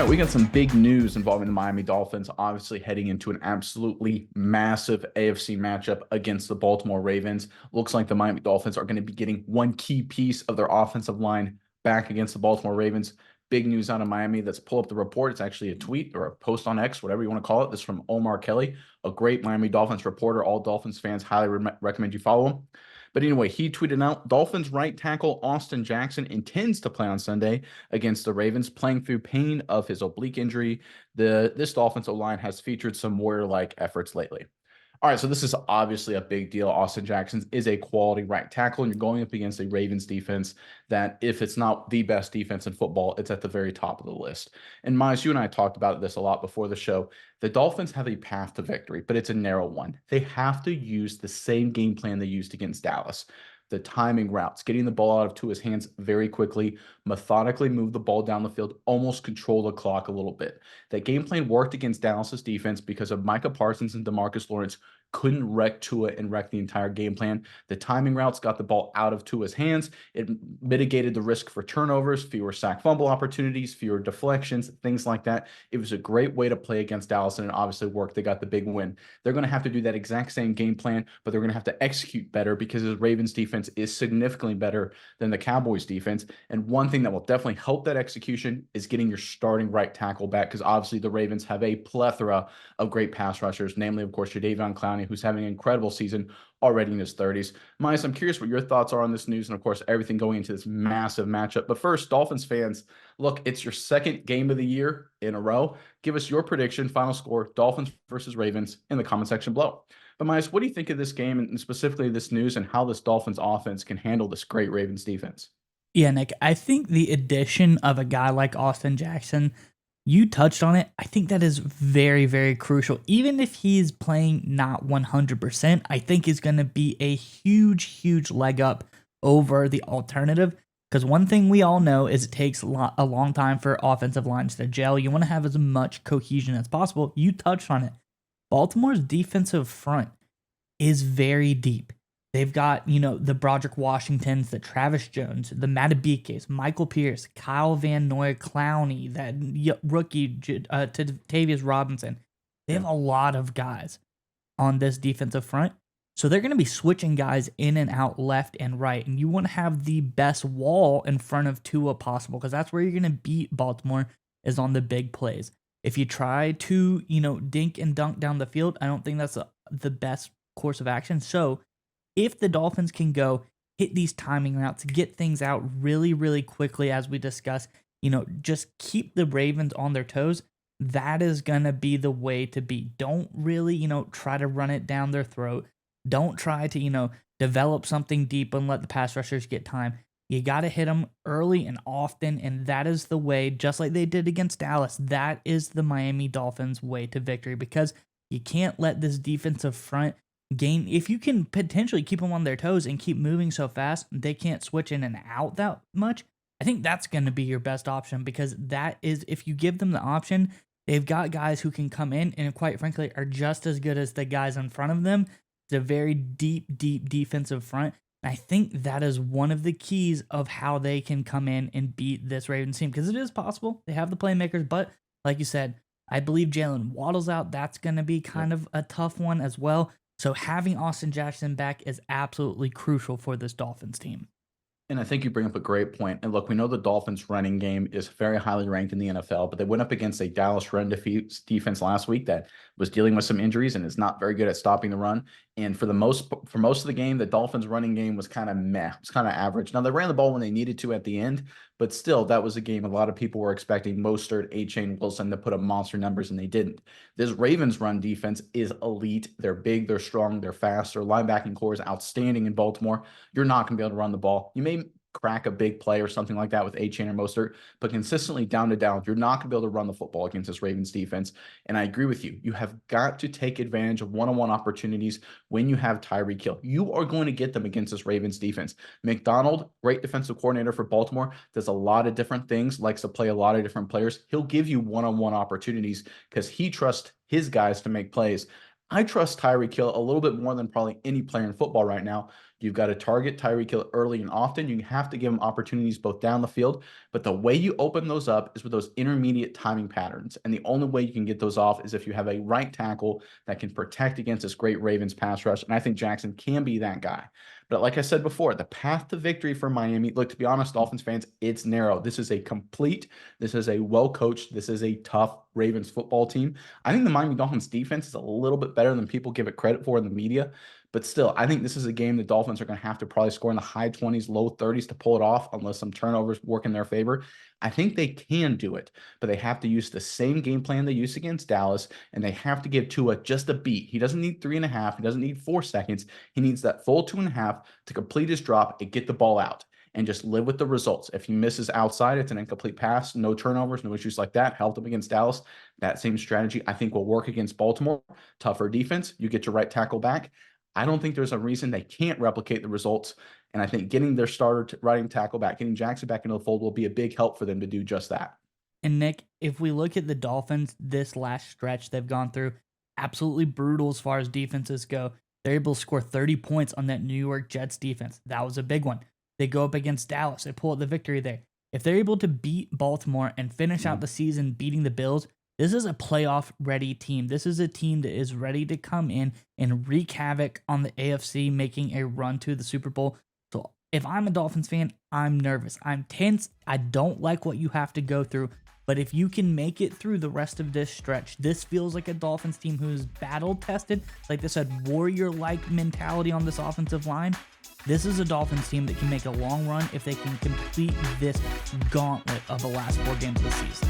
right, we got some big news involving the Miami Dolphins, obviously heading into an absolutely massive AFC matchup against the Baltimore Ravens. Looks like the Miami Dolphins are going to be getting one key piece of their offensive line back against the Baltimore Ravens. Big news out of Miami. Let's pull up the report. It's actually a tweet or a post on X, whatever you want to call it. This is from Omar Kelly, a great Miami Dolphins reporter. All Dolphins fans highly recommend you follow him. But anyway, he tweeted out Dolphins right tackle Austin Jackson intends to play on Sunday against the Ravens, playing through pain of his oblique injury. This Dolphins line has featured some warrior-like efforts lately. All right, so this is obviously a big deal. Austin Jackson is a quality right tackle, and you're going up against a Ravens defense that, if it's not the best defense in football, it's at the very top of the list. And Miles, you and I talked about this a lot before the show. The Dolphins have a path to victory, but it's a narrow one. They have to use the same game plan they used against Dallas. The timing routes, getting the ball out of Tua's hands very quickly, methodically move the ball down the field, almost control the clock a little bit. That game plan worked against Dallas's defense because of Micah Parsons and DeMarcus Lawrence couldn't wreck Tua and wreck the entire game plan. The timing routes got the ball out of Tua's hands. It mitigated the risk for turnovers, fewer sack fumble opportunities, fewer deflections, things like that. It was a great way to play against Dallas, and it obviously worked. They got the big win. They're going to have to do that exact same game plan, but they're going to have to execute better because the Ravens defense is significantly better than the Cowboys defense. And one thing that will definitely help that execution is getting your starting right tackle back, because obviously the Ravens have a plethora of great pass rushers, namely, of course, Jadeveon Clowney, who's having an incredible season already in his 30s. Miles, I'm curious what your thoughts are on this news and, of course, everything going into this massive matchup. But first, Dolphins fans, look, it's your second game of the year in a row. Give us your prediction, final score, Dolphins versus Ravens, in the comment section below. But Miles, what do you think of this game and specifically this news and how this Dolphins offense can handle this great Ravens defense? Yeah, Nick, I think the addition of a guy like Austin Jackson, you touched on it. I think that is very, very crucial. Even if he's playing not 100%, I think is going to be a huge, huge leg up over the alternative. Because one thing we all know is it takes a long time for offensive lines to gel. You want to have as much cohesion as possible. You touched on it. Baltimore's defensive front is very deep. They've got, the Broderick Washingtons, the Travis Jones, the Matabikes, Michael Pierce, Kyle Van Noy, Clowney, that rookie, Tavius Robinson. They have a lot of guys on this defensive front. So they're going to be switching guys in and out left and right. And you want to have the best wall in front of Tua possible, because that's where you're going to beat Baltimore, is on the big plays. If you try to, dink and dunk down the field, I don't think that's the best course of action. So if the Dolphins can go hit these timing routes, get things out really, really quickly, as we discuss, just keep the Ravens on their toes, that is going to be the way to beat. Don't really, try to run it down their throat. Don't try to, develop something deep and let the pass rushers get time. You got to hit them early and often, and that is the way, just like they did against Dallas, that is the Miami Dolphins' way to victory, because you can't let this defensive front gain. If you can potentially keep them on their toes and keep moving so fast, they can't switch in and out that much. I think that's going to be your best option, because that is, if you give them the option, they've got guys who can come in and, quite frankly, are just as good as the guys in front of them. It's a very deep, deep defensive front. And I think that is one of the keys of how they can come in and beat this Ravens team, because it is possible. They have the playmakers, but like you said, I believe Jalen Waddle's out. That's going to be kind of a tough one as well. So having Austin Jackson back is absolutely crucial for this Dolphins team. And I think you bring up a great point. And look, we know the Dolphins' running game is very highly ranked in the NFL, but they went up against a Dallas run defense last week that was dealing with some injuries and is not very good at stopping the run. And for most of the game, the Dolphins' running game was kind of meh. It was kind of average. Now, they ran the ball when they needed to at the end, but still, that was a game a lot of people were expecting Mostert, A-Chain, Wilson to put up monster numbers, and they didn't. This Ravens run defense is elite. They're big, they're strong, they're fast. Their linebacking core is outstanding in Baltimore. You're not going to be able to run the ball. You may crack a big play or something like that with A-Chain or Mostert, but consistently down to down, you're not going to be able to run the football against this Ravens defense. And I agree with you. You have got to take advantage of one-on-one opportunities when you have Tyreek Hill. You are going to get them against this Ravens defense. McDonald, great defensive coordinator for Baltimore, does a lot of different things, likes to play a lot of different players. He'll give you one-on-one opportunities because he trusts his guys to make plays. I trust Tyreek Hill a little bit more than probably any player in football right now. You've got to target Tyreek Hill early and often. You have to give him opportunities both down the field, but the way you open those up is with those intermediate timing patterns. And the only way you can get those off is if you have a right tackle that can protect against this great Ravens pass rush. And I think Jackson can be that guy. But like I said before, the path to victory for Miami, look, to be honest, Dolphins fans, it's narrow. This is a well-coached, this is a tough Ravens football team. I think the Miami Dolphins defense is a little bit better than people give it credit for in the media. But still, I think this is a game the Dolphins are going to have to probably score in the high 20s, low 30s to pull it off, unless some turnovers work in their favor. I think they can do it, but they have to use the same game plan they used against Dallas, and they have to give Tua just a beat. He doesn't need 3.5. He doesn't need 4 seconds. He needs that full 2.5 to complete his drop and get the ball out and just live with the results. If he misses outside, it's an incomplete pass, no turnovers, no issues like that. Helped him against Dallas. That same strategy, I think, will work against Baltimore. Tougher defense. You get your right tackle back. I don't think there's a reason they can't replicate the results. And I think getting their starter right tackle back, getting Jackson back into the fold will be a big help for them to do just that. And Nick, if we look at the Dolphins, this last stretch they've gone through, absolutely brutal as far as defenses go. They're able to score 30 points on that New York Jets defense. That was a big one. They go up against Dallas. They pull out the victory there. If they're able to beat Baltimore and finish out the season beating the Bills, this is a playoff-ready team. This is a team that is ready to come in and wreak havoc on the AFC, making a run to the Super Bowl. So if I'm a Dolphins fan, I'm nervous. I'm tense. I don't like what you have to go through. But if you can make it through the rest of this stretch, this feels like a Dolphins team who's battle-tested. Like they said, warrior-like mentality on this offensive line. This is a Dolphins team that can make a long run if they can complete this gauntlet of the last 4 games of the season.